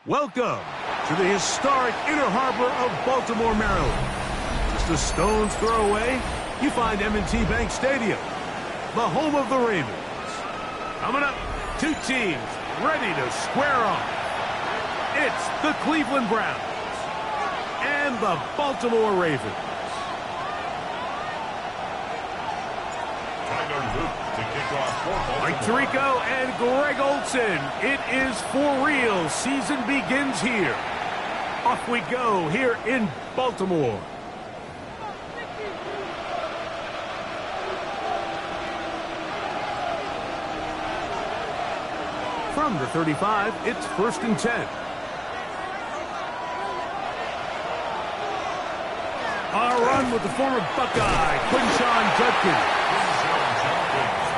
Welcome to the historic Inner Harbor of Baltimore, Maryland. Just a stone's throw away, you find M&T Bank Stadium, the home of the Ravens. Coming up, two teams ready to square off. It's the Cleveland Browns and the Baltimore Ravens. Mike Tirico and Greg Olson. It is for real. Season begins here. Off we go here in Baltimore. From the 35, it's 1st and 10. A run with the former Buckeye, Quinshon Judkins.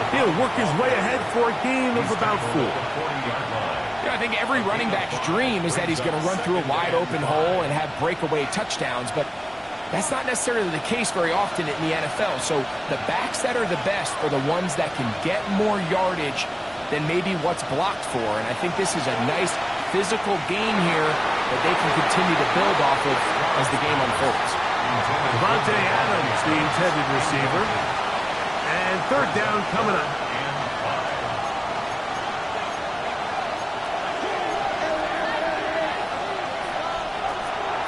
He'll work his way ahead for a gain of about 4. Yeah, I think every running back's dream is that he's going to run through a wide-open hole and have breakaway touchdowns, but that's not necessarily the case very often in the NFL. So the backs that are the best are the ones that can get more yardage than maybe what's blocked for, and I think this is a nice physical gain here that they can continue to build off of as the game unfolds. Devontae Adams, the intended receiver. And 3rd down coming up.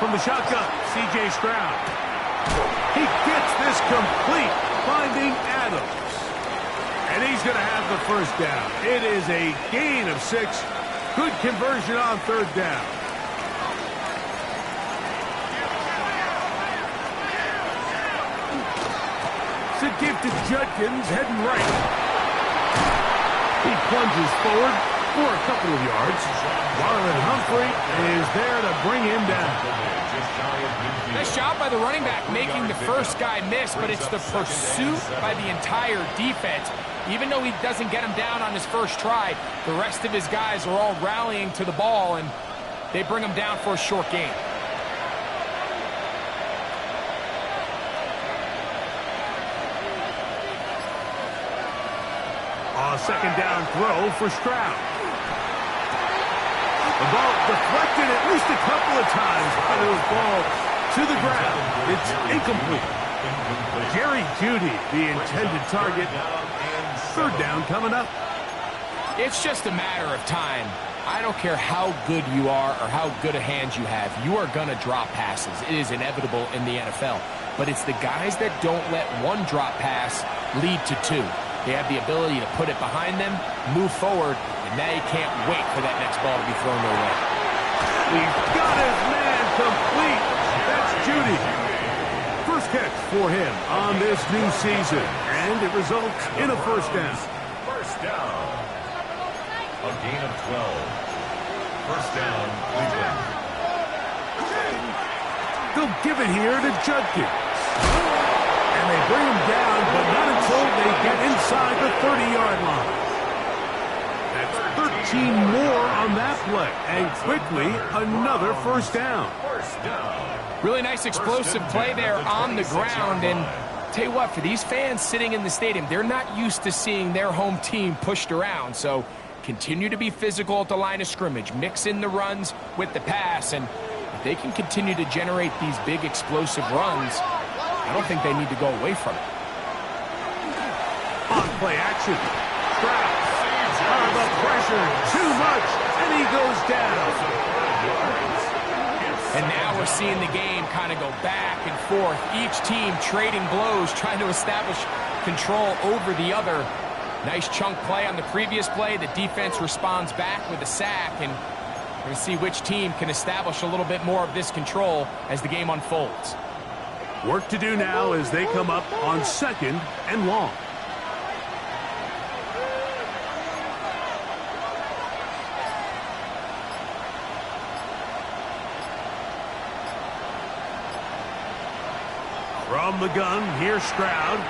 From the shotgun, C.J. Stroud. He gets this complete, finding Adams. And he's going to have the 1st down. It is a gain of 6. Good conversion on 3rd down. To give to Judkins, heading right. He plunges forward for a couple of yards. Marlon Humphrey is there to bring him down. Nice job by the running back making the first guy miss, but it's the pursuit by the entire defense. Even though he doesn't get him down on his first try, the rest of his guys are all rallying to the ball, and they bring him down for a short gain. A 2nd down throw for Stroud. The ball deflected at least a couple of times, but it was ball to the ground. It's incomplete. Jerry Jeudy, the intended target. 3rd down coming up. It's just a matter of time. I don't care how good you are or how good a hand you have. You are going to drop passes. It is inevitable in the NFL. But it's the guys that don't let one drop pass lead to 2. They have the ability to put it behind them, move forward, and now you can't wait for that next ball to be thrown their way. He's got his man complete. That's Jeudy. First catch for him on this new season, and it results in a 1st down. 1st down. A gain of 12. 1st down, Cleveland. They'll give it here to Judkins. And they bring him down, but not until they get inside the 30-yard line. That's 13 more on that play. And quickly, another 1st down. Really nice explosive play there on the ground. And tell you what, for these fans sitting in the stadium, they're not used to seeing their home team pushed around. So continue to be physical at the line of scrimmage. Mix in the runs with the pass. And if they can continue to generate these big explosive runs, I don't think they need to go away from it. On play action. Stroud. The pressure, too much, and he goes down. And now we're seeing the game kind of go back and forth. Each team trading blows, trying to establish control over the other. Nice chunk play on the previous play. The defense responds back with a sack, and we're going to see which team can establish a little bit more of this control as the game unfolds. Work to do now as they come up on 2nd and long. From the gun, here's Stroud.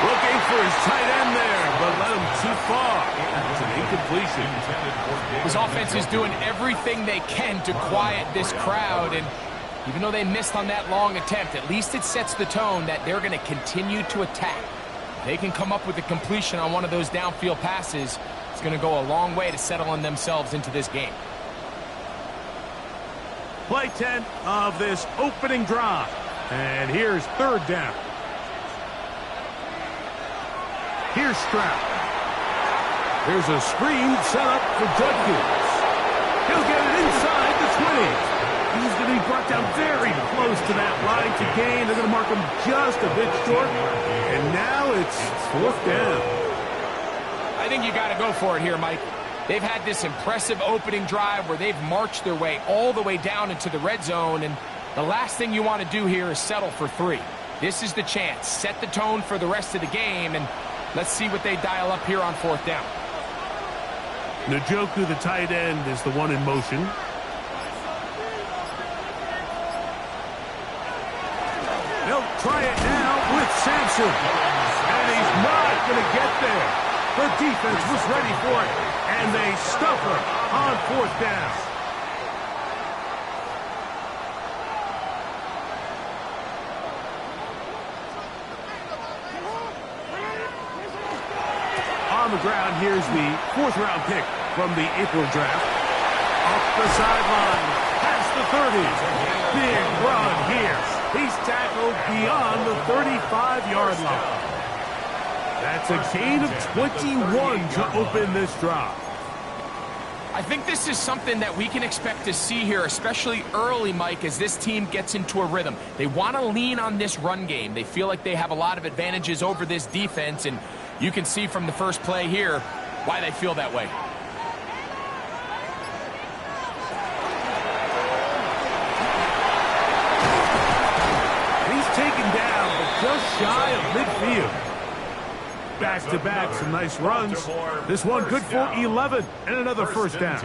Looking for his tight end there, but let him too far. It's an incompletion. This offense is doing everything they can to quiet this crowd, and even though they missed on that long attempt, at least it sets the tone that they're going to continue to attack. If they can come up with a completion on one of those downfield passes, it's going to go a long way to settling themselves into this game. Play 10 of this opening drive. And here's 3rd down. Here's Stroud. There's a screen set up for Judkins. He'll get it inside the 20. He's going to be brought down very close to that line to gain. They're going to mark him just a bit short. And now it's 4th down. I think you got to go for it here, Mike. They've had this impressive opening drive where they've marched their way all the way down into the red zone, and the last thing you want to do here is settle for 3. This is the chance. Set the tone for the rest of the game, and let's see what they dial up here on 4th down. Njoku, the tight end, is the one in motion. They'll try it now with Sampson. And he's not going to get there. The defense was ready for it, and they stuff her on 4th down. On the ground, here's the 4th-round pick from the April draft. Up the sideline, past the 30. Big run here. He's tackled beyond the 35-yard line. That's a gain of 21 to open this drive. I think this is something that we can expect to see here, especially early, Mike, as this team gets into a rhythm. They want to lean on this run game. They feel like they have a lot of advantages over this defense, and you can see from the first play here why they feel that way. He's taken down, but just shy of midfield. Back-to-back, some nice runs. This one good for 11 and another 1st down.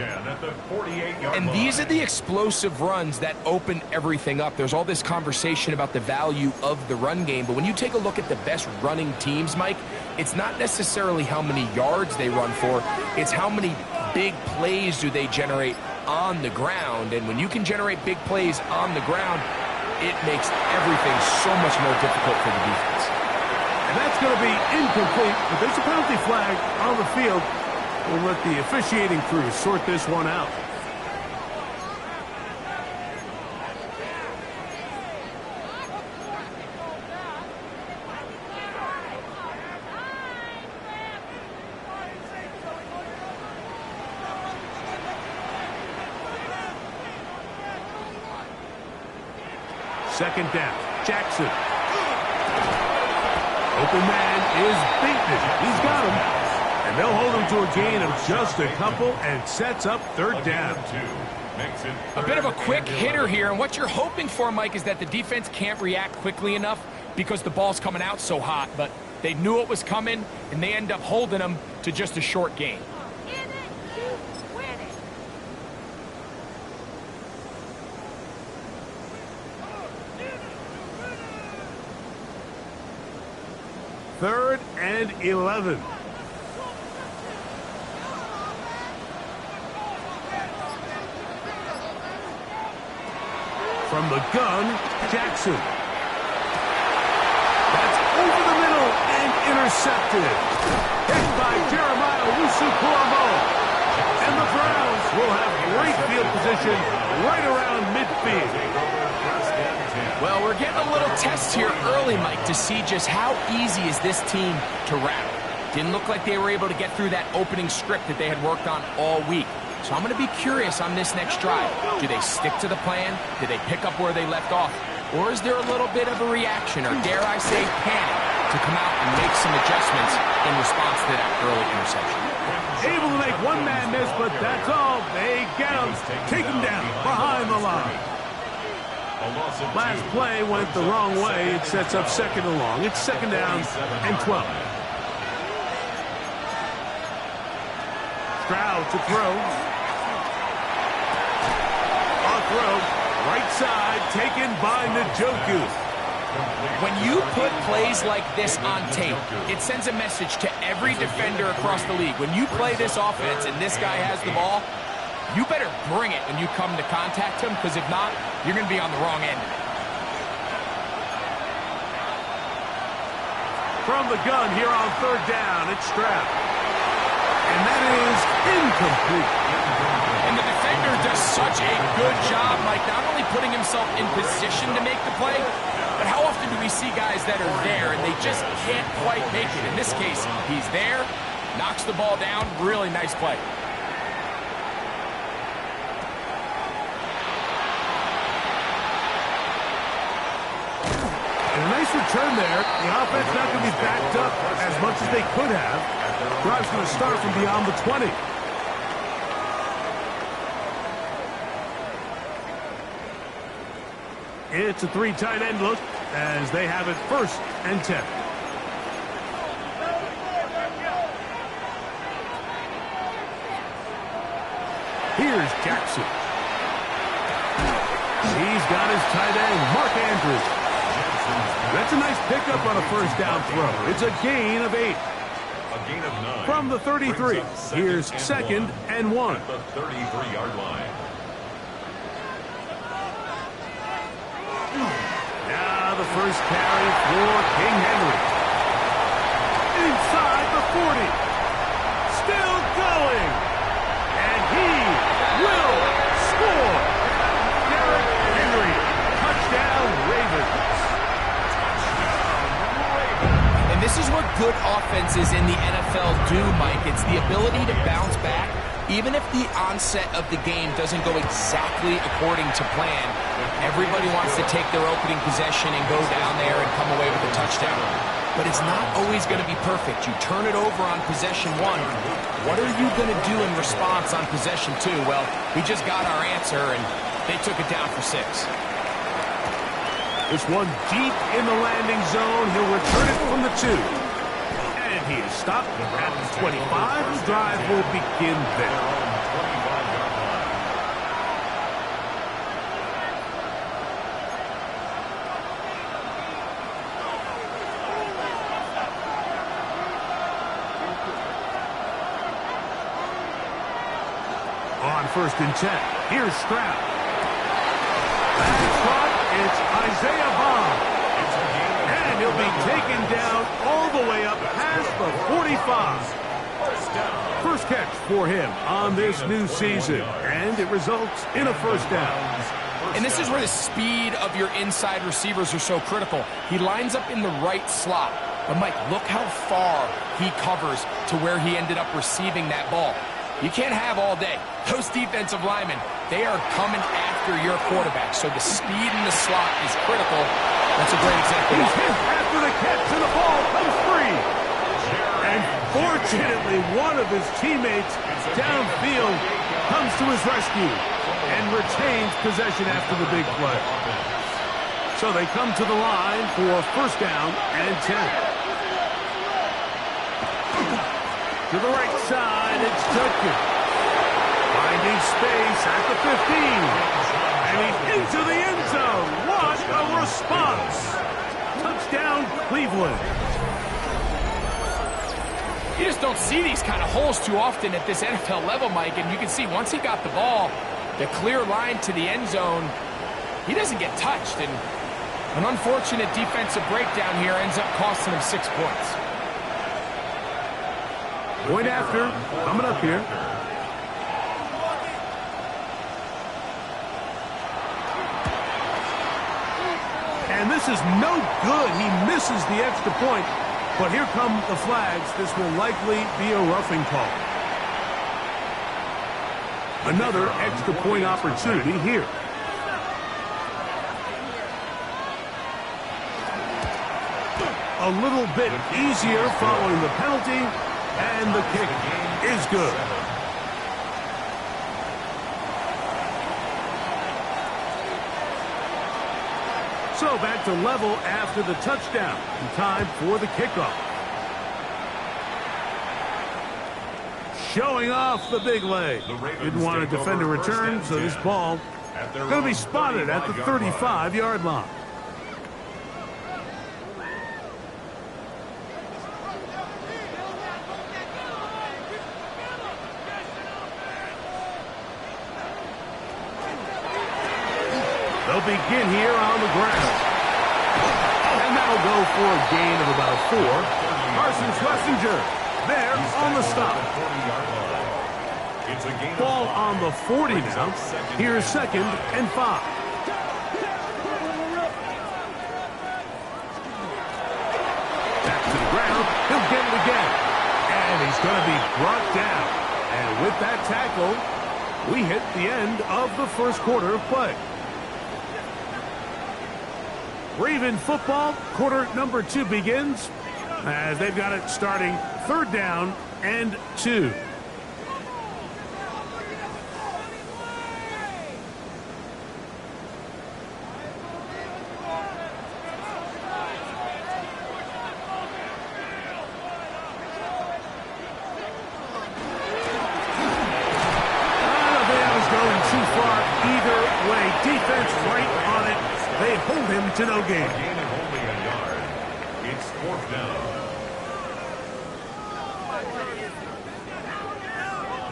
And these are the explosive runs that open everything up. There's all this conversation about the value of the run game, but when you take a look at the best running teams, Mike, it's not necessarily how many yards they run for, it's how many big plays do they generate on the ground. And when you can generate big plays on the ground, it makes everything so much more difficult for the defense. And that's going to be incomplete, but there's a penalty flag on the field. We'll let the officiating crew sort this one out. Second down, Jackson. Open man is beaten. He's got him. And they'll hold him to a gain of just a couple and sets up 3rd down. A bit of a quick hitter here, and what you're hoping for, Mike, is that the defense can't react quickly enough because the ball's coming out so hot, but they knew it was coming, and they end up holding them to just a short gain. Third and 11. From the gun, Jackson. That's over the middle and intercepted. Hit by Jeremiah Owusu-Koramoah. And the Browns will have great field position right around midfield. Well, we're getting a little test here early, Mike, to see just how easy is this team to rattle. Didn't look like they were able to get through that opening script that they had worked on all week. So I'm going to be curious on this next drive. Do they stick to the plan? Do they pick up where they left off? Or is there a little bit of a reaction, or dare I say panic, to come out and make some adjustments in response to that early interception? Able to make one man miss, but that's all. They get him. Take him down behind the line. Last play went the wrong way. It sets up second and long. It's second down and 12. Stroud to throw. On throw. Right side taken by Njoku. When you put plays like this on tape, it sends a message to every defender across the league. When you play this offense and this guy has the ball, you better bring it when you come to contact him, because if not, you're going to be on the wrong end. From the gun here on third down, it's Stroud. And that is incomplete. And the defender does such a good job, like not only putting himself in position to make the play, but how often do we see guys that are there and they just can't quite make it? In this case, he's there, knocks the ball down, really nice play. And a nice return there. The offense not going to be backed up as much as they could have. Drive's going to start from beyond the 20. It's a three tight end look as they have it first and 10. Here's Jackson. He's got his tight end, Mark Andrews. That's a nice pickup on a first down throw. It's a gain of 8. A gain of 9. From the 33, here's second and 1. At the 33-yard line. Now the first carry for King Henry. Inside the 40. Still going. And he will score. Derrick Henry. Touchdown Ravens. And this is what good offenses in the NFL do, Mike. It's the ability to bounce back, even if the onset of the game doesn't go exactly according to plan. Everybody wants to take their opening possession and go down there and come away with a touchdown. But it's not always going to be perfect. You turn it over on possession 1. What are you going to do in response on possession 2? Well, we just got our answer, and they took it down for 6. This one deep in the landing zone. He'll return it from the 2. And he is stopped at the 25. The drive will begin there. On first and 10, here's Stroud. That's caught. It's Isaiah Bond. And he'll be taken down all the way up past the 45. First catch for him on this new season. And it results in a first down. And this is where the speed of your inside receivers are so critical. He lines up in the right slot. But, Mike, look how far he covers to where he ended up receiving that ball. You can't have all day. Those defensive linemen, they are coming after your quarterback. So the speed in the slot is critical. That's a great example. He's hit after the catch, and the ball comes free. And fortunately, one of his teammates downfield comes to his rescue and retains possession after the big play. So they come to the line for first down and 10. To the right side, it's Judkins. Finding space at the 15. And he's into the end zone. What a response. Touchdown, Cleveland. You just don't see these kind of holes too often at this NFL level, Mike. And you can see once he got the ball, the clear line to the end zone, he doesn't get touched. And an unfortunate defensive breakdown here ends up costing him 6 points. Point after, coming up here. And this is no good. He misses the extra point. But here come the flags. This will likely be a roughing call. Another extra point opportunity here. A little bit easier following the penalty, and the kick is good. So back to level after the touchdown. Time for the kickoff. Showing off the big leg. Didn't want to defend a return, so this ball going to be spotted at the 35-yard line. They'll begin here on the ground. And that'll go for a gain of about 4. Carson Schlesinger there on the stop. Ball on the 40 now. Here's 2nd and 5. Back to the ground. He'll get it again. And he's going to be brought down. And with that tackle, we hit the end of the first quarter of play. Raven football, quarter number 2 begins as they've got it starting 3rd down and 2. Defense right on it. They hold him to no gain. Gain of only a yard. It's 4th down.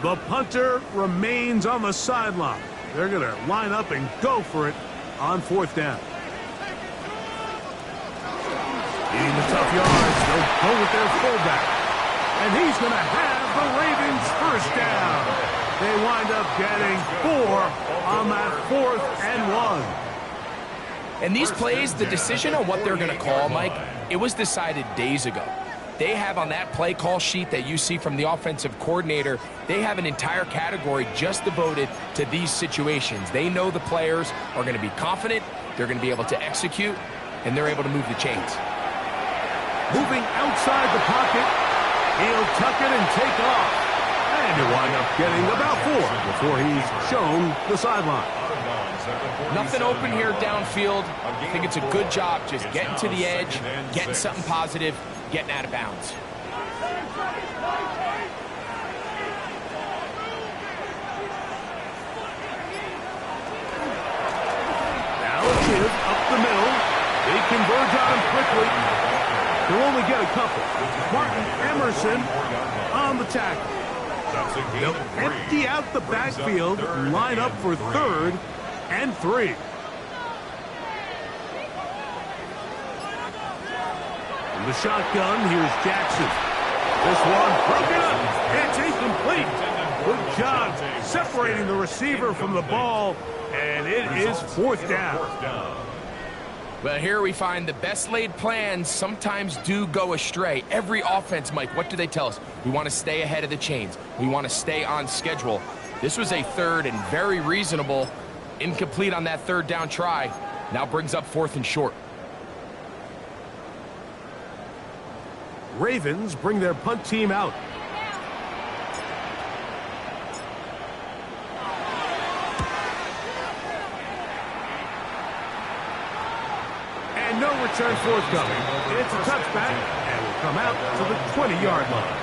The punter remains on the sideline. They're going to line up and go for it on 4th down. Needing the tough yards, they'll go with their fullback. And he's going to have the Ravens first down. They wind up getting 4 on that 4th and 1. And these plays, the decision on what they're going to call, Mike, it was decided days ago. They have on that play call sheet that you see from the offensive coordinator, they have an entire category just devoted to these situations. They know the players are going to be confident, they're going to be able to execute, and they're able to move the chains. Moving outside the pocket, he'll tuck it and take off. And he'll wind up getting about 4 before he's shown the sideline. Nothing open here downfield. I think it's a good job just getting to the edge, getting something positive, getting out of bounds. Now a give up the middle. They converge on him quickly. They'll only get a couple. Martin Emerson on the tackle. They'll empty out the backfield, line up for 3rd and 3. In the shotgun, here's Jackson. This one broken up. It's incomplete. Good job separating the receiver from the ball, and it is 4th down. Well, here we find the best laid plans sometimes do go astray. Every offense, Mike, what do they tell us? We want to stay ahead of the chains. We want to stay on schedule. This was a 3rd and very reasonable. Incomplete on that 3rd down try. Now brings up 4th and short. Ravens bring their punt team out. And no return forthcoming. It's a touchback and will come out to the 20-yard line.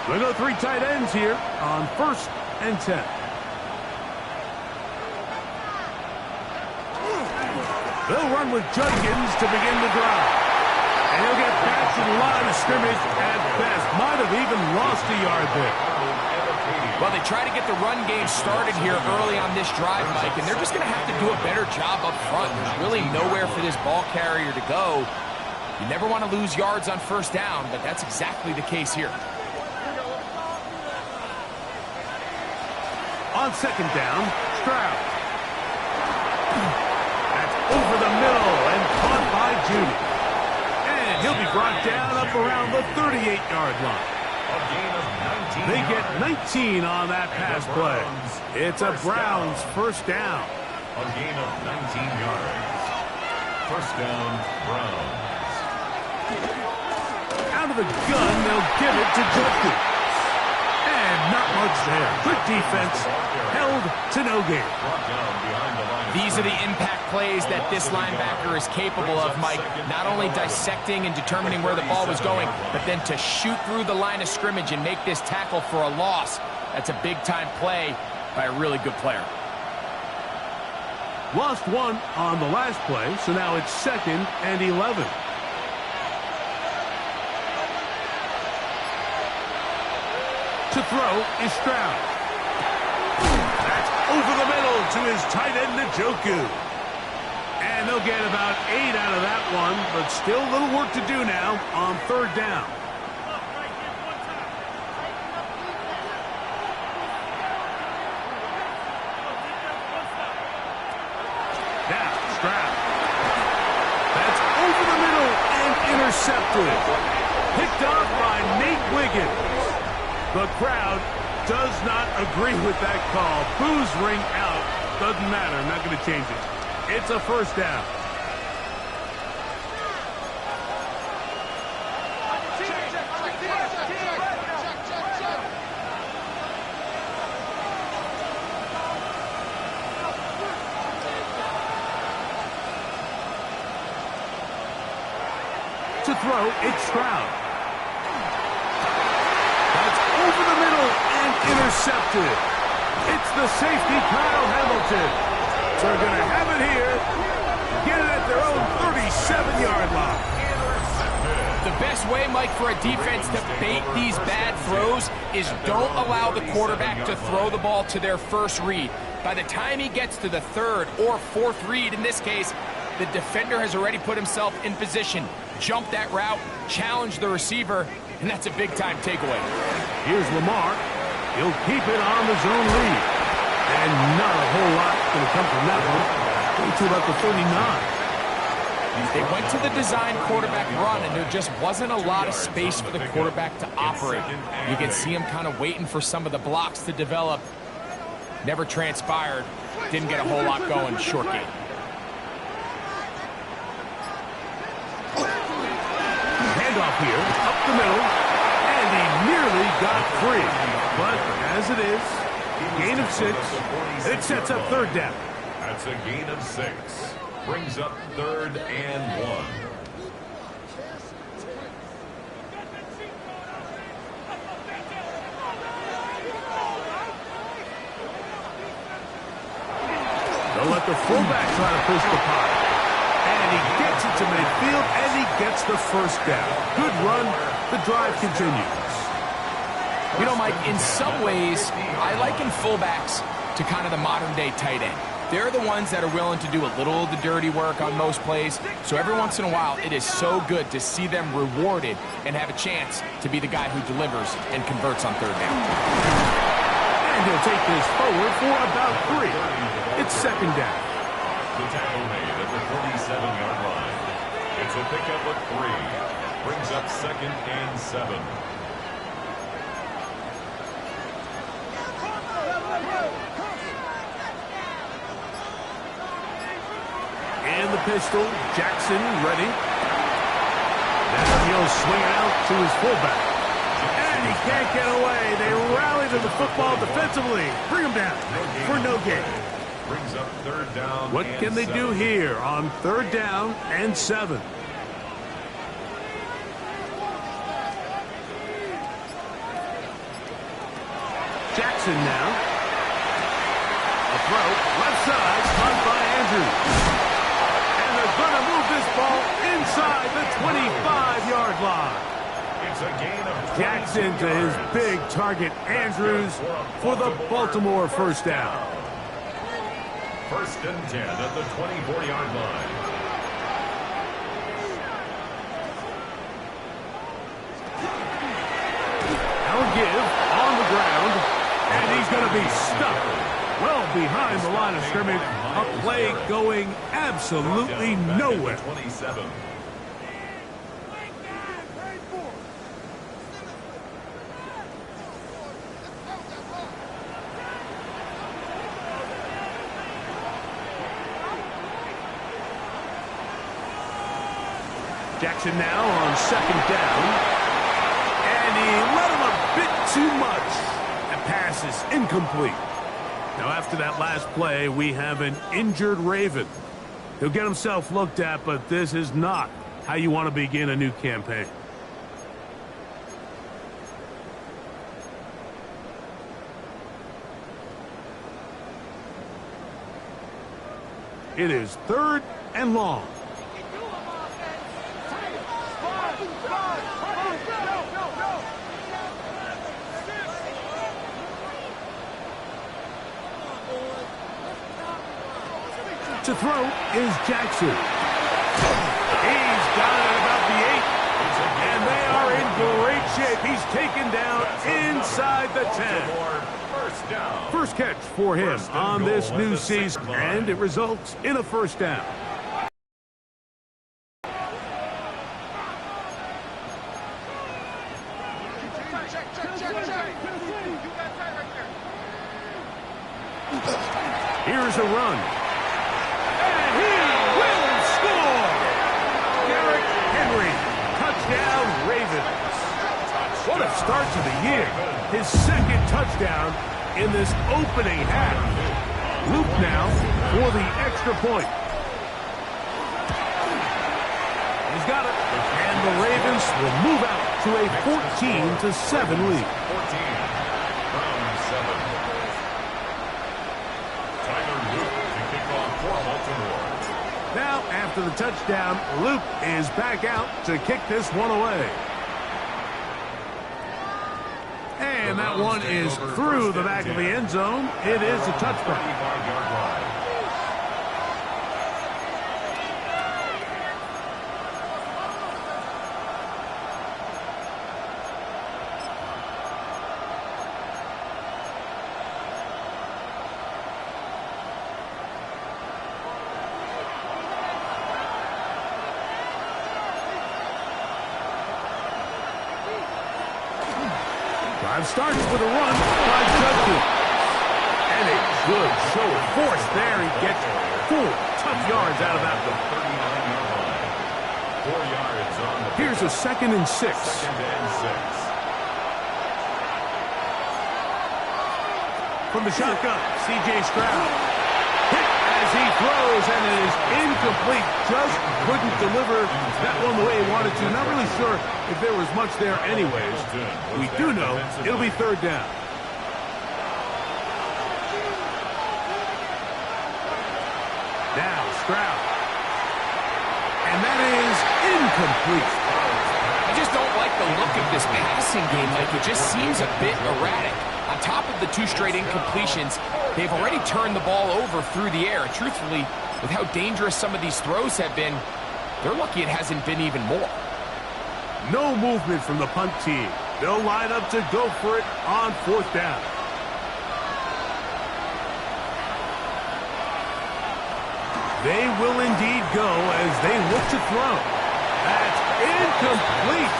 We'll go 3 tight ends here on 1st and 10. They'll run with Judkins to begin the drive. And he'll get back to the line of scrimmage at best. Might have even lost a yard there. Well, they try to get the run game started here early on this drive, Mike, and they're just going to have to do a better job up front. There's really nowhere for this ball carrier to go. You never want to lose yards on 1st down, but that's exactly the case here. On 2nd down, Stroud. Judy. And he'll be brought down up around the 38-yard line. A gain of 19 They get yards. 19 on that pass play. It's a Browns first down. A gain of 19 yards. First down, Browns. Out of the gun, they'll give it to Judkins. And not much there. Good defense. Held to no gain. Brought down behind the line of These are the scrimmage. impact plays that this linebacker is capable of, Mike. Not only dissecting and determining where the ball was going, but then to shoot through the line of scrimmage and make this tackle for a loss. That's a big-time play by a really good player. Lost one on the last play, so now it's 2nd and 11. To throw is Stroud. That's over the middle to his tight end, Njoku. And they'll get about 8 out of that one, but still a little work to do now on 3rd down. Now, Stroud. That's over the middle and intercepted. Picked off by Nate Wiggins. The crowd does not agree with that call. Boos ring out. Doesn't matter. I'm not going to change it. It's a first down. To throw, it's Stroud. That's over the middle and intercepted. It's the safety, Kyle Hamilton. They're going to have it here. Get it at their own 37-yard line. The best way, Mike, for a defense to bait these bad throws is don't allow the quarterback to throw the ball to their first read. By the time he gets to the 3rd or 4th read, in this case, the defender has already put himself in position, jump that route, challenge the receiver, and that's a big-time takeaway. Here's Lamar. He'll keep it on the zone lead. And not a whole lot going to come from that one. Going to about the 39. They went to the design quarterback run, and there just wasn't a lot of space for the quarterback to operate. You can see him kind of waiting for some of the blocks to develop. Never transpired. Didn't get a whole lot going. Short game. Handoff here, up the middle, and he nearly got free. But as it is, gain of 6, and it sets up 3rd down. That's a gain of 6. Brings up 3rd and 1. They'll let the fullback try to push the pot. And he gets it to midfield, and he gets the first down. Good run. The drive continues. You know, Mike, in some ways, I liken fullbacks to kind of the modern-day tight end. They're the ones that are willing to do a little of the dirty work on most plays. So every once in a while, it is so good to see them rewarded and have a chance to be the guy who delivers and converts on 3rd down. And he'll take this forward for about 3. It's 2nd down. The tackle made at the 47-yard line. It's a pickup of 3. Brings up 2nd and 7. And the pistol, Jackson ready. Now he'll swing it out to his fullback. And he can't get away. They rally to the football defensively. Bring him down for no gain. Brings up 3rd down. What and can they 7. do here on 3rd down and 7? Jackson now. A throw, left side, caught by Andrews. And they're going to move this ball inside the 25-yard line. It's a gain of 22 Jackson to his yards. big target, Andrews, for the Baltimore first down. 1st and 10 at the 24-yard line. Now give on the ground, and he's going to be stuck well behind the line of scrimmage. A play going absolutely nowhere. 27. Jackson now on second down. And he let him a bit too much. That pass is incomplete. Now, after that last play, we have an injured Raven. He'll get himself looked at, but this is not how you want to begin a new campaign. It is 3rd and long. To throw is Jackson. He's got it at about the 8. And they are in great shape. He's taken down inside the 10. First catch for him on this new season. And it results in a first down. Here's a run. What a start to the year. His second touchdown in this opening half. Luke now for the extra point. He's got it. And the Ravens will move out to a 14-7 lead. 14 from 7. Tyler Luke to kick off for Baltimore. Now, after the touchdown, Luke is back out to kick this one away. And that one is through the back of the end zone. It is a touchback. Drive starts with a run by Judkins. And a good show of force there. He gets 4 tough yards out of that one. 4 yards on the Here's a 2nd and 6. 2nd and 6. From the shotgun, C.J. Stroud. Hit as he throws, and it is incomplete. Just couldn't deliver that one the way he wanted to. Not really sure if there was much there anyways. We do know it'll be 3rd down. Now Stroud. And that is incomplete. I just don't like the look of this passing game. Like, it just seems a bit erratic. On top of the 2 straight incompletions, they've already turned the ball over through the air. Truthfully, with how dangerous some of these throws have been, they're lucky it hasn't been even more. No movement from the punt team. They'll line up to go for it on 4th down. They will indeed go as they look to throw. That's incomplete.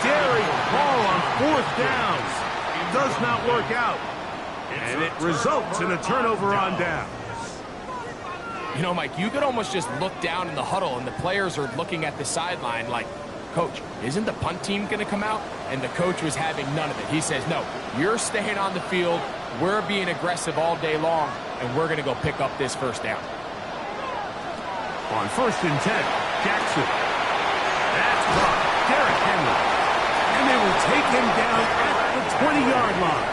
Daring ball on 4th down. Does not work out. And it results in a turnover on down. You know, Mike, you could almost just look down in the huddle and the players are looking at the sideline like, Coach, isn't the punt team going to come out? And the coach was having none of it. He says, no, you're staying on the field. We're being aggressive all day long, and we're going to go pick up this 1st down. On 1st and 10, Jackson. That's caught. Derrick Henry. And they will take him down at the 20-yard line.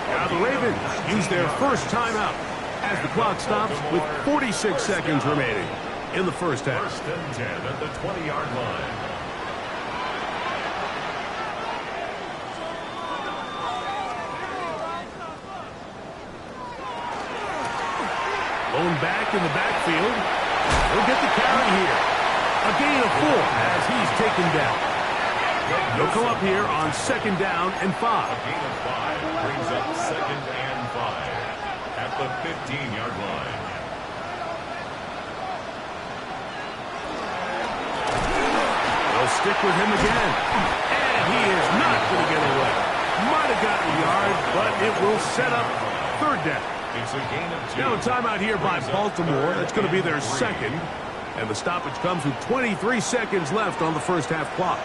Now the Ravens use their first timeout as the clock stops with 46 seconds remaining in the first half. 1st and 10 at the 20-yard line. Lone back in the backfield. He'll get the carry here. A gain of 4 as he's taken down. He'll come up here on 2nd down and 5. A gain of 5 brings up 2nd and 5 at the 15-yard line. They'll stick with him again. And he is not going to get away. Might have gotten a yard, but it will set up 3rd down. It's a gain of 2. Now a timeout here by Baltimore. That's going to be their 2nd. And the stoppage comes with 23 seconds left on the first half clock.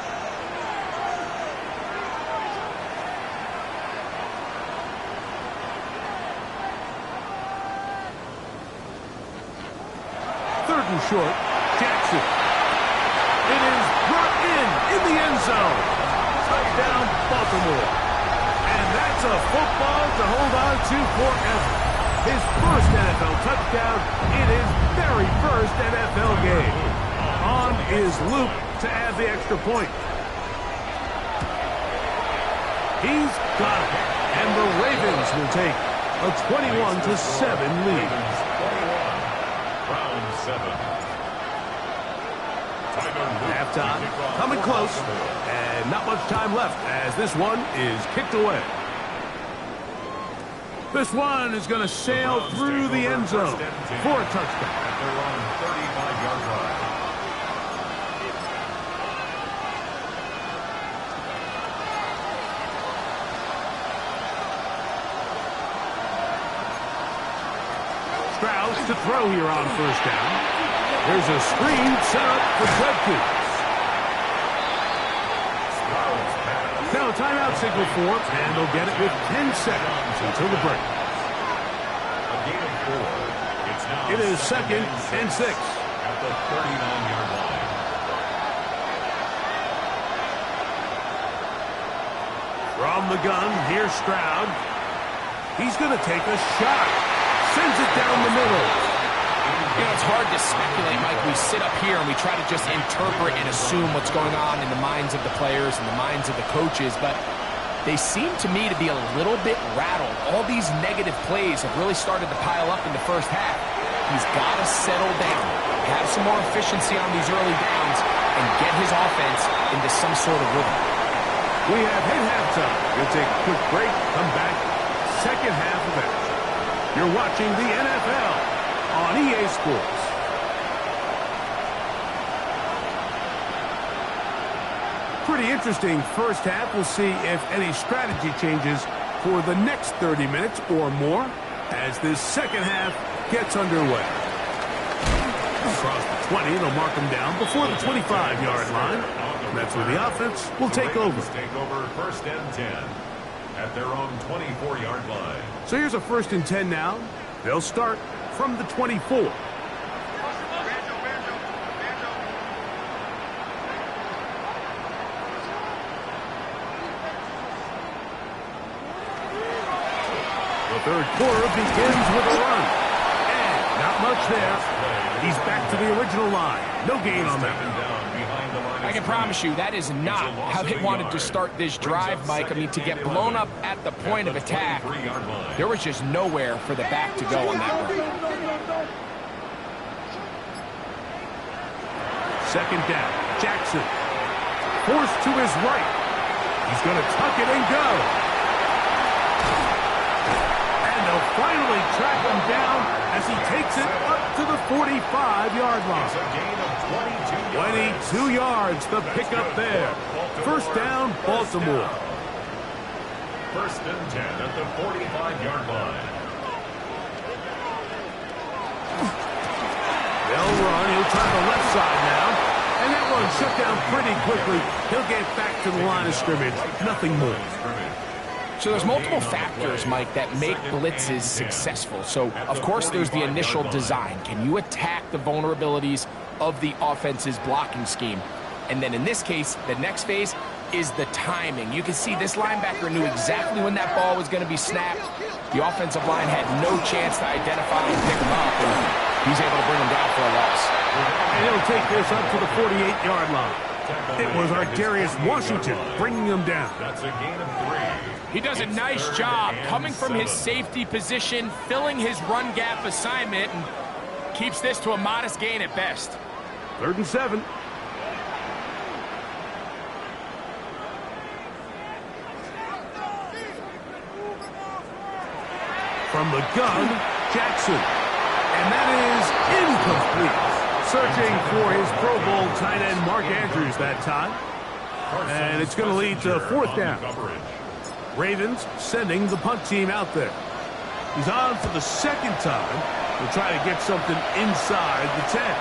Third and short, Jackson. It is brought in the end zone. Touchdown, Baltimore. And that's a football to hold on to forever. His first NFL touchdown in his very first NFL game. On is Luke to add the extra point. He's got it. And the Ravens will take a 21-7 lead. Round 7. Halftime coming close, and not much time left as this one is kicked away. This one is going to sail through the end zone for a touchdown. At their own 35-yard line. Strauss to throw here on first down. There's a screen set up for Judkins. Now a timeout signal for him, and they'll get it with 10 seconds until the break. A gain of 4. It's now It is second and 6. At the 39-yard line. From the gun, here's Stroud. He's going to take a shot. Sends it down the middle. You know, it's hard to speculate, Mike. We sit up here and we try to just interpret and assume what's going on in the minds of the players and the minds of the coaches, but they seem to me to be a little bit rattled. All these negative plays have really started to pile up in the first half. He's got to settle down, have some more efficiency on these early downs, and get his offense into some sort of rhythm. We have hit halftime. We'll take a quick break, come back, second half of action. You're watching the NFL on EA Sports. Pretty interesting first half. We'll see if any strategy changes for the next 30 minutes or more as this second half gets underway. Across the 20, they'll mark them down before the 25-yard line. And that's where the offense will take over. Take over first and 10 at their own 24-yard line. So here's a first and 10 now. They'll start from the 24. The third quarter begins with a run. And not much there. He's back to the original line. No gain on that. I can promise you that is not how they wanted to start this drive, Mike. I mean, to get blown up at the point of attack, there was just nowhere for the back to go on that run. Second down, Jackson. Forced to his right. He's going to tuck it and go. And they'll finally track him down as he takes it up to the 45-yard line. It's a gain of 22 yards, the pickup there. First down, Baltimore. First and 10 at the 45-yard line. They'll run. He'll try the left side now. And that one shut down pretty quickly. He'll get back to the line of scrimmage. Nothing more. So there's multiple factors, Mike, that make blitzes successful. So, of course, there's the initial design. Can you attack the vulnerabilities of the offense's blocking scheme? And then in this case, the next phase is the timing. You can see this linebacker knew exactly when that ball was going to be snapped. The offensive line had no chance to identify and pick him up, and he's able to bring him down for a loss. And he'll take this up to the 48-yard line. It was Ardarius Washington bringing him down. That's a gain of 3. He does a nice job coming from his safety position, filling his run gap assignment, and keeps this to a modest gain at best. 3rd and 7. From the gun, Jackson. And that is incomplete. Searching for his Pro Bowl tight end Mark Andrews that time. And it's going to lead to 4th down. Ravens sending the punt team out there. He's on for the second time. He'll try to get something inside the 10.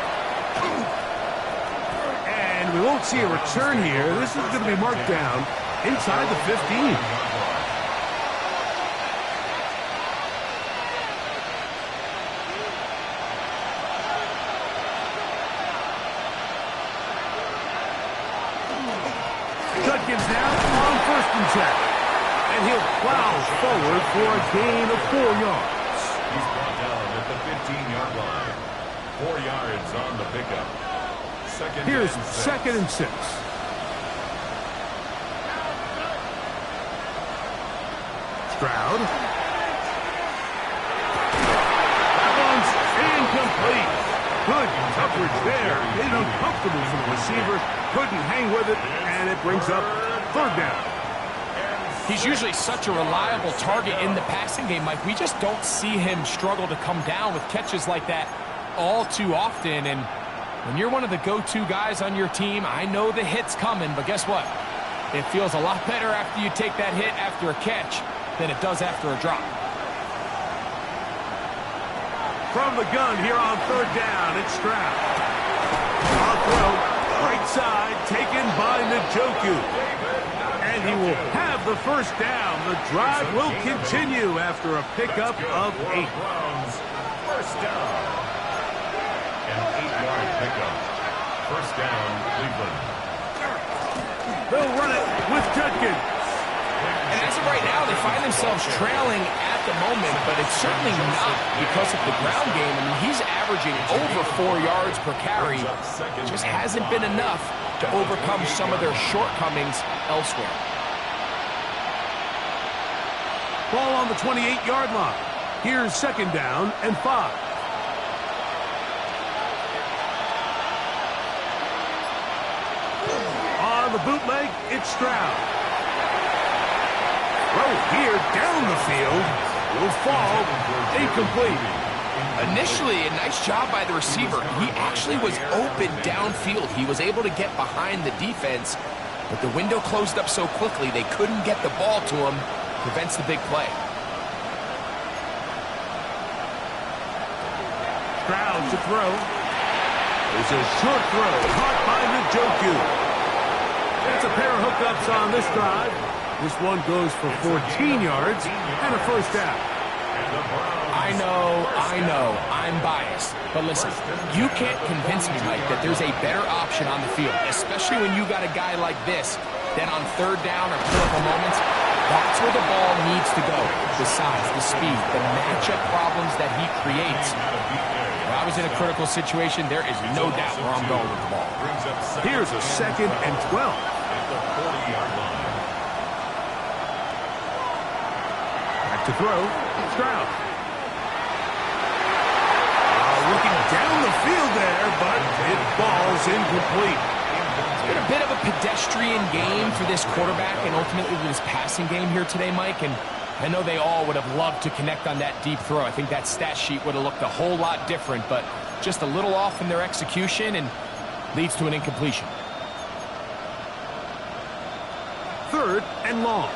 And we won't see a return here. This is going to be marked down inside the 15. Judkins now on 1st and 10. And he'll plow forward for a gain of 4 yards. He's brought down at the 15-yard line. 4 yards on the pickup. Here's 2nd and 6. Stroud. That one's incomplete. Good coverage there. Made it uncomfortable for the receiver. Couldn't hang with it, and it brings up 3rd down. He's usually such a reliable target in the passing game, Mike. We just don't see him struggle to come down with catches like that all too often. And when you're one of the go-to guys on your team, I know the hit's coming, but guess what? It feels a lot better after you take that hit after a catch than it does after a drop. From the gun here on 3rd down, it's Stroud. On throw, right side, taken by Njoku. And he will have the 1st down. The drive will continue after a pickup of 8. 1st down. An 8-yard pickup. 1st down, Cleveland. They'll run it with Judkins. And as of right now, they find themselves trailing at the moment, but it's certainly not because of the ground game. I mean, he's averaging over 4 yards per carry. It just hasn't been enough to overcome some of their shortcomings elsewhere. Ball on the 28-yard line. Here's 2nd down and 5. On the bootleg, it's Stroud. Throw here down the field. Will fall incomplete. Initially, a nice job by the receiver. He actually was open downfield. He was able to get behind the defense, but the window closed up so quickly they couldn't get the ball to him. Prevents the big play. Stroud to throw. There's a short throw caught by Njoku. That's a pair of hookups on this drive. This one goes for 14 yards and a 1st down. I know, I'm biased. But listen, you can't convince me, Mike, that there's a better option on the field, especially when you got a guy like this, then on 3rd down or critical moments, that's where the ball needs to go. The size, the speed, the matchup problems that he creates. If I was in a critical situation, there is no doubt where I'm going with the ball. Here's a 2nd and 12. At the 40-yard line. Back to throw. Stroud. Looking down the field there, but it falls incomplete. It's been a bit of a pedestrian game for this quarterback and ultimately this passing game here today, Mike. And I know they all would have loved to connect on that deep throw. I think that stat sheet would have looked a whole lot different, but just a little off in their execution and leads to an incompletion. 3rd and long.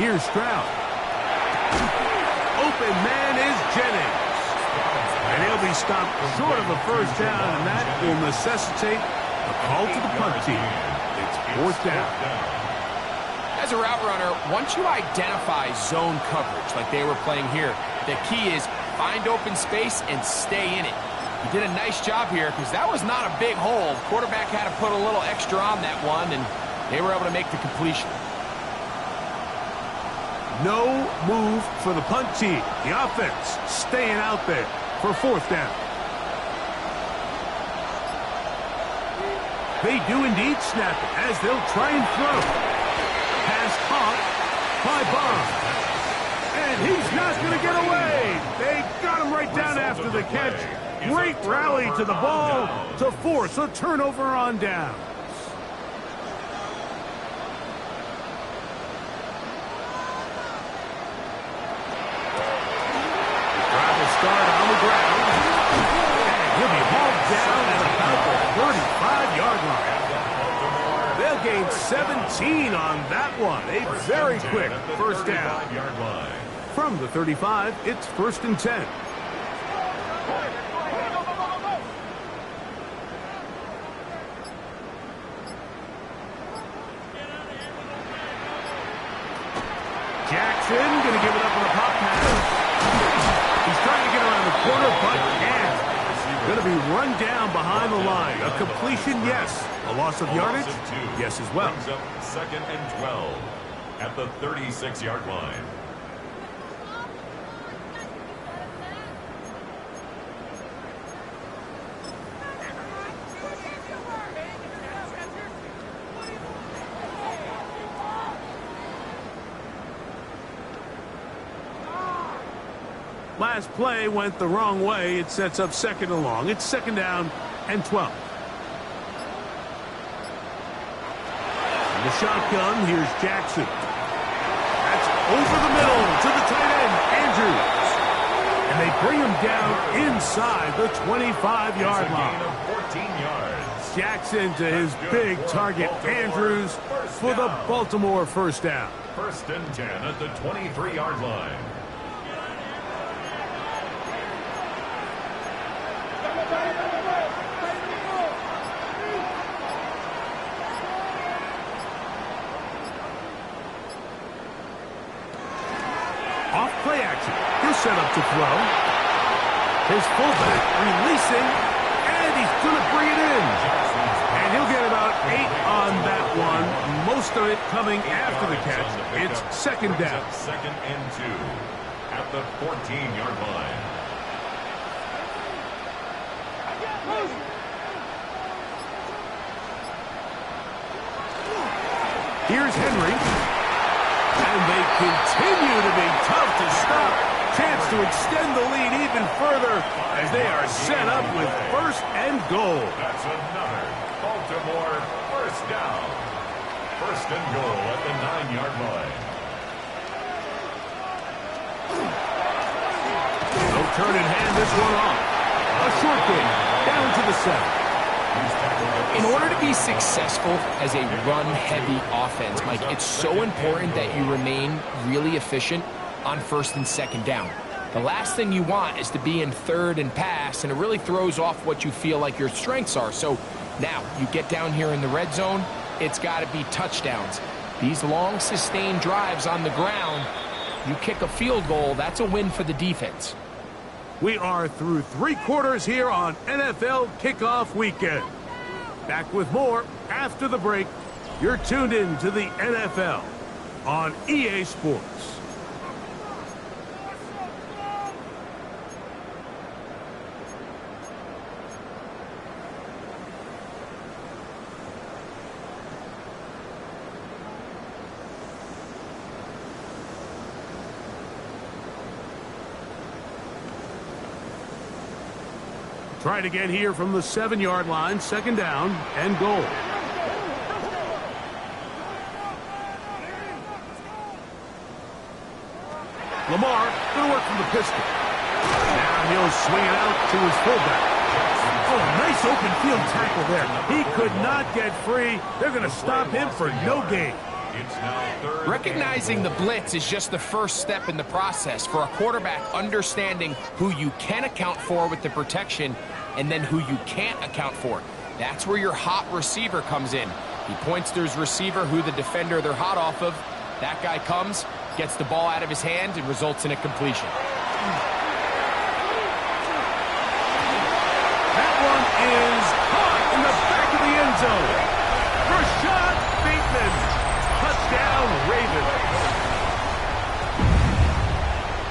Here's Stroud. Open man is Jennings. And he'll be stopped short of a 1st down, and that will necessitate a call to the punt team. It's 4th down. As a route runner, once you identify zone coverage like they were playing here, the key is find open space and stay in it. He did a nice job here because that was not a big hole. Quarterback had to put a little extra on that one, and they were able to make the completion. No move for the punt team. The offense staying out there for 4th down. They do indeed snap it as they'll try and throw. Pass caught by Bond. And he's not going to get away. They got him right down after the catch. Great rally to the ball to force a turnover on down. Start on the ground. And he'll be hauled down at about the 35-yard line. They'll gain 17 on that one. A very quick 1st down. From the 35, it's 1st and 10. Jackson going to give it up on a pop pass. He's trying to get around the corner, but can't. Going to be run down behind the line. A completion, yes. A loss of yardage, yes as well. Brings up 2nd and 12 at the 36-yard line. Last play went the wrong way. It sets up 2nd and long. It's 2nd down and 12. In the shotgun, here's Jackson. That's over the middle to the tight end, Andrews. And they bring him down inside the 25-yard line. Of 14 yards. Jackson to his big target, Andrews, for the Baltimore first down. 1st and 10 at the 23-yard line. Off play action. He'll set up to throw. His fullback releasing, and he's going to bring it in. And he'll get about 8 on that one. Most of it coming after the catch. It's 2nd down. 2nd and 2 at the 14-yard line. Here's Henry. And they continue to be tough to stop. Chance to extend the lead even further as they are set up with 1st and goal. That's another Baltimore first down. 1st and goal at the 9-yard line. No turn and hand this one off. A short gain down to the 7. In order to be successful as a run-heavy offense, Mike, it's so important that you remain really efficient on 1st and 2nd down. The last thing you want is to be in 3rd and pass, and it really throws off what you feel like your strengths are. So now you get down here in the red zone, it's got to be touchdowns. These long, sustained drives on the ground, you kick a field goal, that's a win for the defense. We are through 3 quarters here on NFL Kickoff Weekend. Back with more after the break. You're tuned in to the NFL on EA Sports. Trying again here from the 7-yard line, 2nd down and goal. Lamar going to work from the pistol. Now he'll swing it out to his fullback. Oh, nice open field tackle there. He could not get free. They're going to stop him for no gain. It's now 3rd. Recognizing the blitz is just the first step in the process for a quarterback understanding who you can account for with the protection and then who you can't account for. That's where your hot receiver comes in. He points to his receiver who the defender they're hot off of. That guy comes, gets the ball out of his hand, and results in a completion. That one is caught in the back of the end zone. Rashad Bateman. Touchdown, Ravens.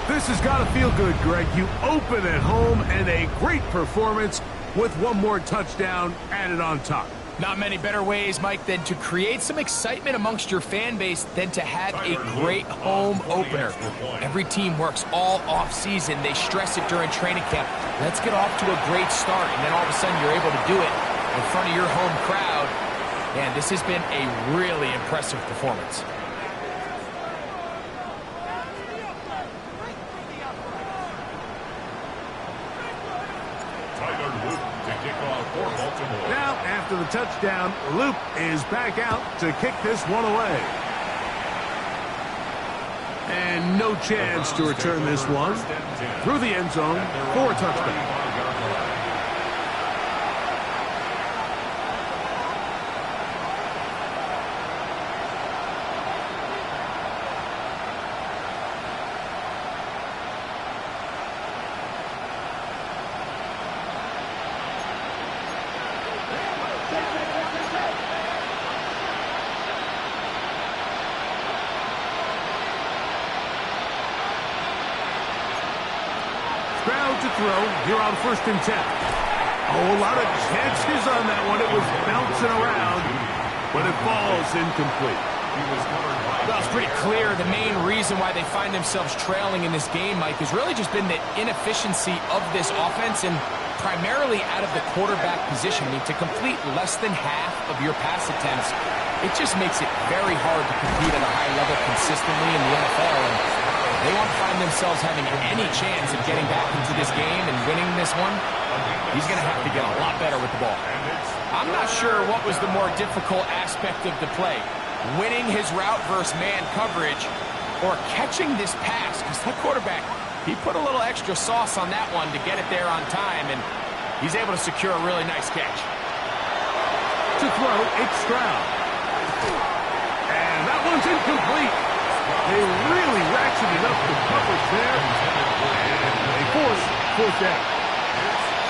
This has got to feel good, Greg. You open at home and a great performance with one more touchdown added on top. Not many better ways, Mike, than to create some excitement amongst your fan base than to have a great home opener. Every team works all off-season. They stress it during training camp. Let's get off to a great start, and then all of a sudden you're able to do it in front of your home crowd. And this has been a really impressive performance. Now, after the touchdown, Luke is back out to kick this one away. And no chance to return this one through the end zone for a touchdown. Crowd to throw here on 1st and 10. Oh, a lot of chances on that one. It was bouncing around, but it falls incomplete. Well, it's pretty clear the main reason why they find themselves trailing in this game, Mike, has really just been the inefficiency of this offense and primarily out of the quarterback position. I mean, to complete less than half of your pass attempts, it just makes it very hard to compete at a high level consistently in the NFL. And they won't find themselves having any chance of getting back into this game and winning this one. He's going to have to get a lot better with the ball. I'm not sure what was the more difficult aspect of the play, winning his route versus man coverage or catching this pass, because that quarterback, he put a little extra sauce on that one to get it there on time, and he's able to secure a really nice catch. To throw, it's Stroud. And that one's incomplete. They really ratcheted up the coverage there, and they force 4th down.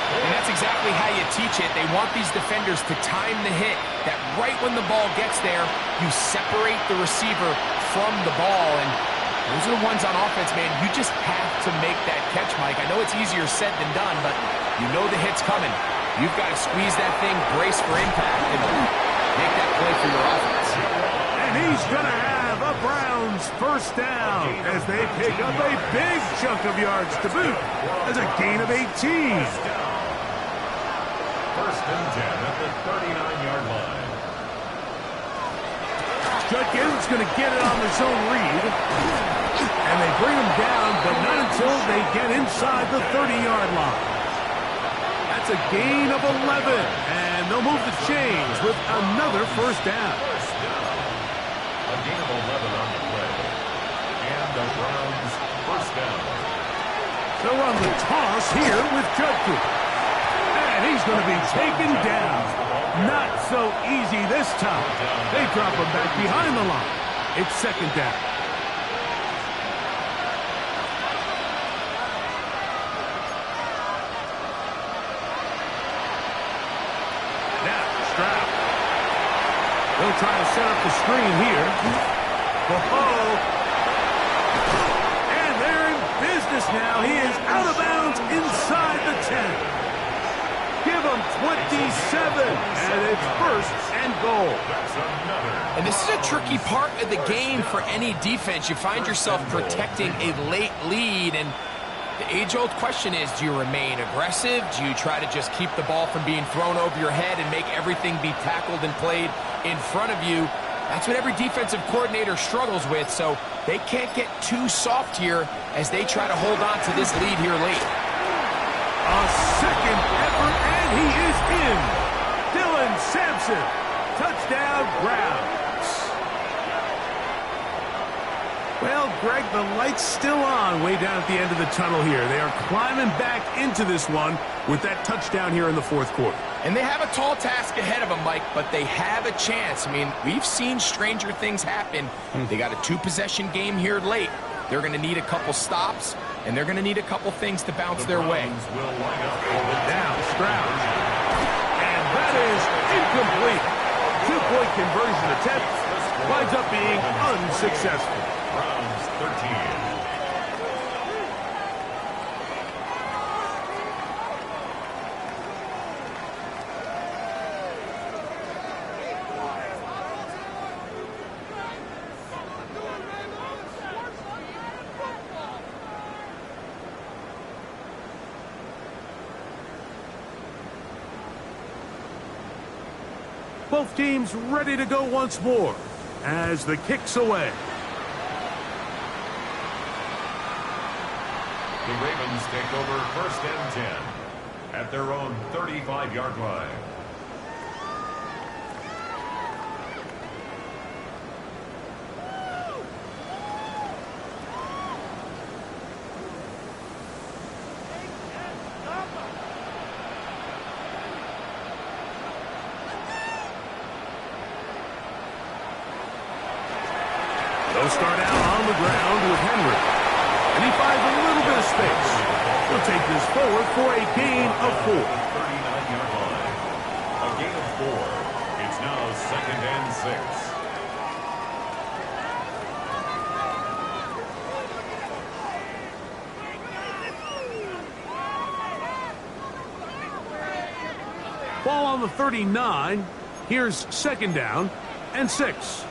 And that's exactly how you teach it. They want these defenders to time the hit, that right when the ball gets there, you separate the receiver from the ball. And those are the ones on offense, man. You just have to make that catch, Mike. I know it's easier said than done, but you know the hit's coming. You've got to squeeze that thing, brace for impact, and make that play for your offense. And he's going to have a Browns 1st down as they pick up a big chunk of yards to boot as a gain of 18. 1st and 10 at the 39-yard line. Judkins going to get it on the zone read. And they bring him down, but not until they get inside the 30-yard line. That's a gain of 11. And they'll move the chains with another 1st down. A gain of 11 on the play. And the Browns 1st down. They'll run the toss here with Judkins. And he's going to be taken down. Not so easy this time. They drop him back behind the line. It's 2nd down. Now, Stroud. They'll try to set up the screen here. Oh, and they're in business now. He is out of bounds inside the 10. Give him 27, and it's 1st and goal. And this is a tricky part of the game for any defense. You find yourself protecting a late lead, and the age-old question is, do you remain aggressive? Do you try to just keep the ball from being thrown over your head and make everything be tackled and played in front of you? That's what every defensive coordinator struggles with, so they can't get too soft here as they try to hold on to this lead here late. A second effort, and he is in. Dylan Sampson, touchdown Browns. Well, Greg, the light's still on way down at the end of the tunnel here. They are climbing back into this one with that touchdown here in the 4th quarter. And they have a tall task ahead of them, Mike, but they have a chance. I mean, we've seen stranger things happen. They got a 2-possession game here late. They're going to need a couple stops, and they're going to need a couple things to bounce their way. Now, Stroud. And that is incomplete. 2-point conversion attempt winds up being unsuccessful. Browns 13. Both teams ready to go once more as the kick's away. The Ravens take over 1st and 10 at their own 35-yard line. They'll start out on the ground with Henry. And he finds a little bit of space. He'll take this forward for a gain of 4. 39-yard line. A gain of 4. It's now 2nd and 6. Ball on the 39. Here's 2nd down and 6.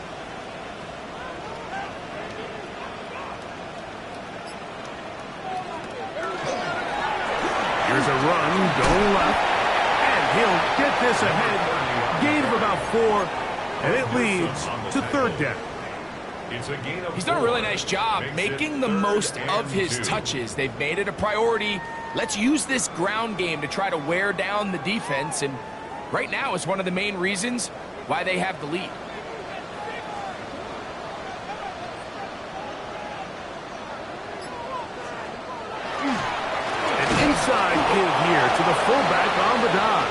Here's a run going left. And he'll get this ahead. Gain of about 4. And it leads to 3rd down. He's done a really nice job making the most of his touches. They've made it a priority. Let's use this ground game to try to wear down the defense, and right now is one of the main reasons why they have the lead. An inside give here to the fullback on the dive.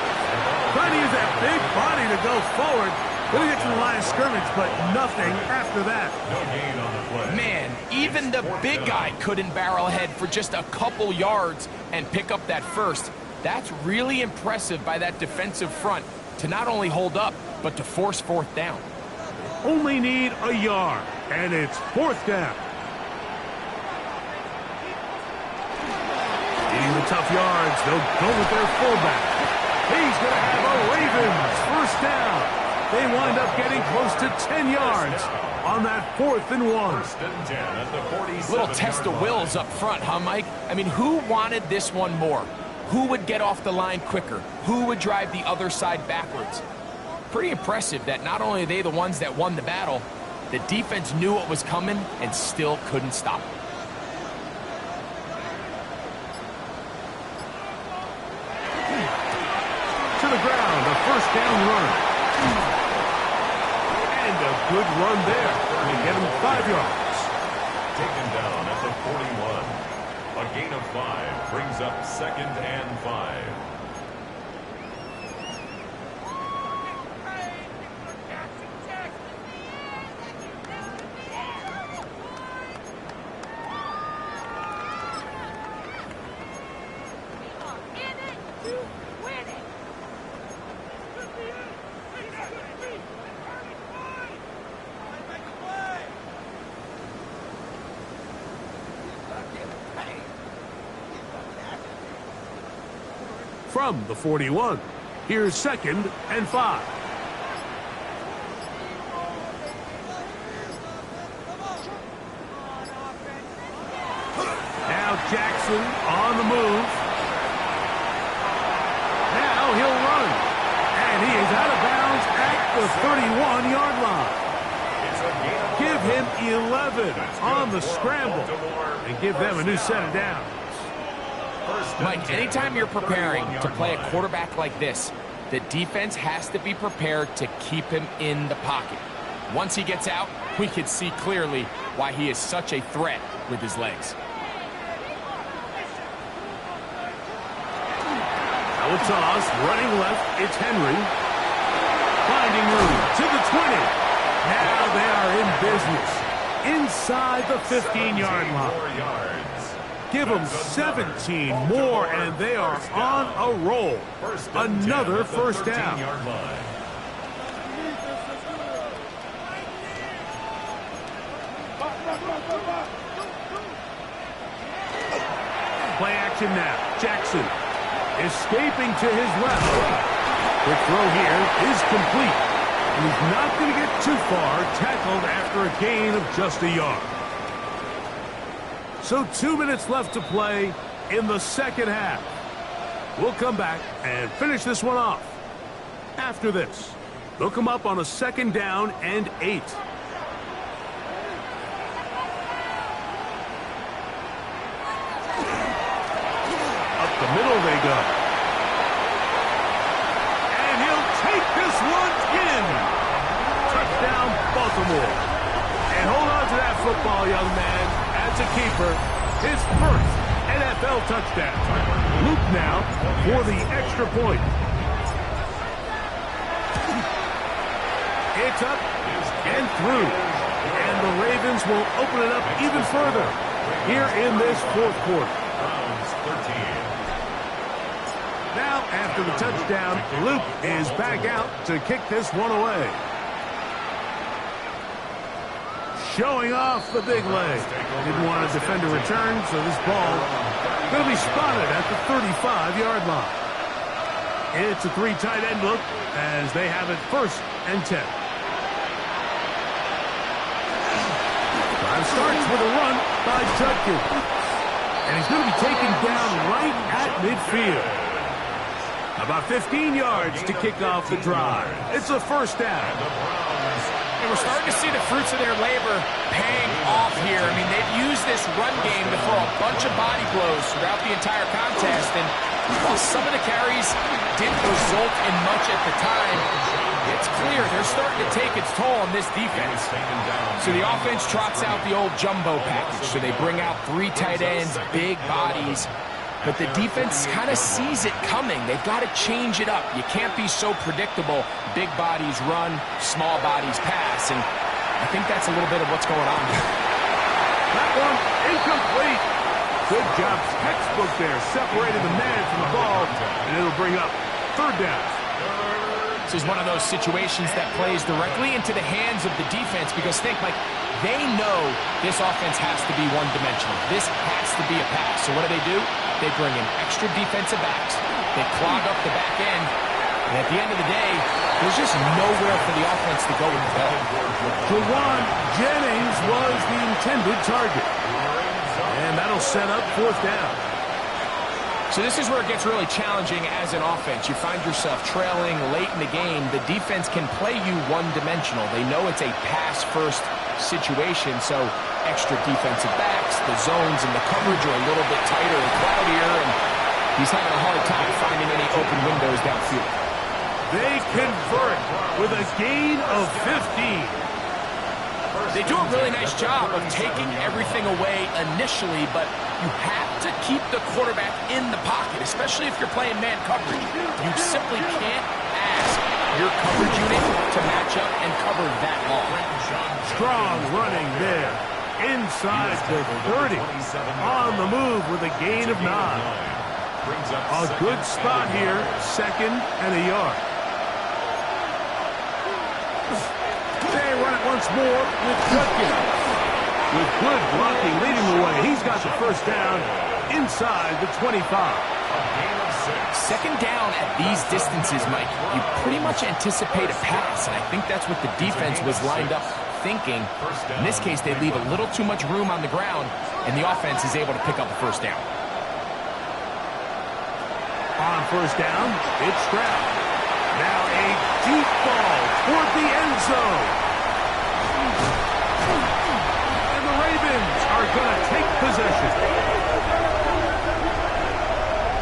Trying to use that big body to go forward. Going to get to the line of scrimmage, but nothing after that. No gain on the play. Man, even the big guy couldn't barrel ahead for just a couple yards and pick up that first. That's really impressive by that defensive front to not only hold up, but to force 4th down. Only need a yard, and it's 4th down. Needing the tough yards, they'll go with their fullback. He's going to have a Ravens 1st down. They wind up getting close to 10 yards on that 4th and 1. 1st and 10 at the 47. Little test of wills up front, huh, Mike? I mean, who wanted this one more? Who would get off the line quicker? Who would drive the other side backwards? Pretty impressive that not only are they the ones that won the battle, the defense knew what was coming and still couldn't stop it. To the ground, a 1st down run. And a good run there. They get him 5 yards. Taken down at the 41. A gain of 5 brings up 2nd and 5. From the 41, here's 2nd and 5. Now Jackson on the move. Now he'll run. And he is out of bounds at the 31-yard line. Give him 11 on the scramble and give them a new set of downs. Mike, anytime you're preparing to play a quarterback like this, the defense has to be prepared to keep him in the pocket. Once he gets out, we can see clearly why he is such a threat with his legs. Now a toss, running left, it's Henry. Finding room to the 20. Now they are in business. Inside the 15-yard line. Give them 17 more, and they are on a roll. Another 1st down. Play action now. Jackson escaping to his left. The throw here is complete. He's not going to get too far, tackled after a gain of just a yard. So 2 minutes left to play in the 2nd half. We'll come back and finish this one off. After this, they'll come up on a 2nd down and 8. Up the middle they go. And he'll take this one in. Touchdown, Baltimore. And hold on to that football, young man. As a keeper, his 1st NFL touchdown. Luke now for the extra point. It's up and through. And the Ravens will open it up even further here in this fourth quarter. Browns 13. Now, after the touchdown, Luke is back out to kick this one away. Showing off the big leg. Didn't want to defend a return, so this ball going to be spotted at the 35-yard line. It's a three tight end look as they have it 1st and 10. Drive starts with a run by Judkins. And he's going to be taken down right at midfield. About 15 yards to kick off the drive. It's a 1st down. And we're starting to see the fruits of their labor paying off here. I mean, they've used this run game to throw a bunch of body blows throughout the entire contest. And while some of the carries didn't result in much at the time, it's clear they're starting to take its toll on this defense. So the offense trots out the old jumbo package. So they bring out 3 tight ends, big bodies. But the defense kind of sees it coming. They've got to change it up. You can't be so predictable. Big bodies run, small bodies pass. And I think that's a little bit of what's going on here. That one incomplete. Good job. Textbook there. Separated the man from the ball. And it'll bring up 3rd down. This is one of those situations that plays directly into the hands of the defense because think, like, they know this offense has to be one-dimensional. This has to be a pass. So what do? They bring in extra defensive backs. They clog up the back end. And at the end of the day, there's just nowhere for the offense to go with the ball. Jawan Jennings was the intended target. And that'll set up 4th down. So this is where it gets really challenging as an offense. You find yourself trailing late in the game. The defense can play you one-dimensional. They know it's a pass-first situation, so extra defensive backs, the zones and the coverage are a little bit tighter and cloudier, and he's having a hard time finding any open windows downfield. They convert with a gain of 15. They do a really nice job of taking everything away initially, but you have to keep the quarterback in the pocket, especially if you're playing man coverage. You simply can't ask your coverage unit to match up and cover that long. Strong running there. Inside the 30. On the move with a gain of 9. A good spot here. 2nd and a yard. They run it once more with Judkins. With good blocking leading the way. He's got the 1st down inside the 25. 2nd down at these distances, Mike, you pretty much anticipate a pass, and I think that's what the defense was lined up thinking. In this case, they leave a little too much room on the ground, and the offense is able to pick up a 1st down. On 1st down, it's Stroud. Now a deep ball toward the end zone. And the Ravens are going to take possession.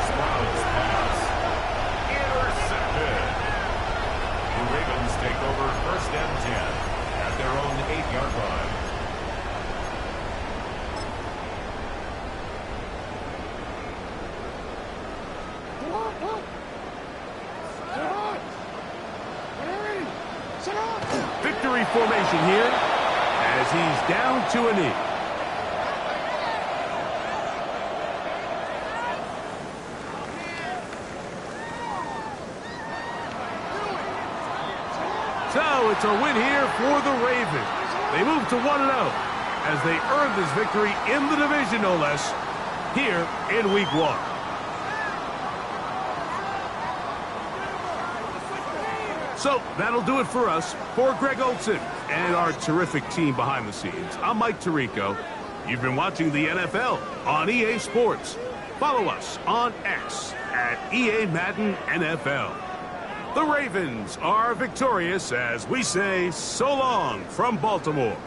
Stroud's pass. Intercepted. The Ravens take over 1st and 10 at their own 8-yard line. Victory formation here as he's down to a knee. So it's a win here for the Ravens. They move to 1-0 as they earn this victory in the division, no less, here in Week 1. So that'll do it for us. For Greg Olson and our terrific team behind the scenes, I'm Mike Tirico. You've been watching the NFL on EA Sports. Follow us on X at EA Madden NFL. The Ravens are victorious as we say so long from Baltimore.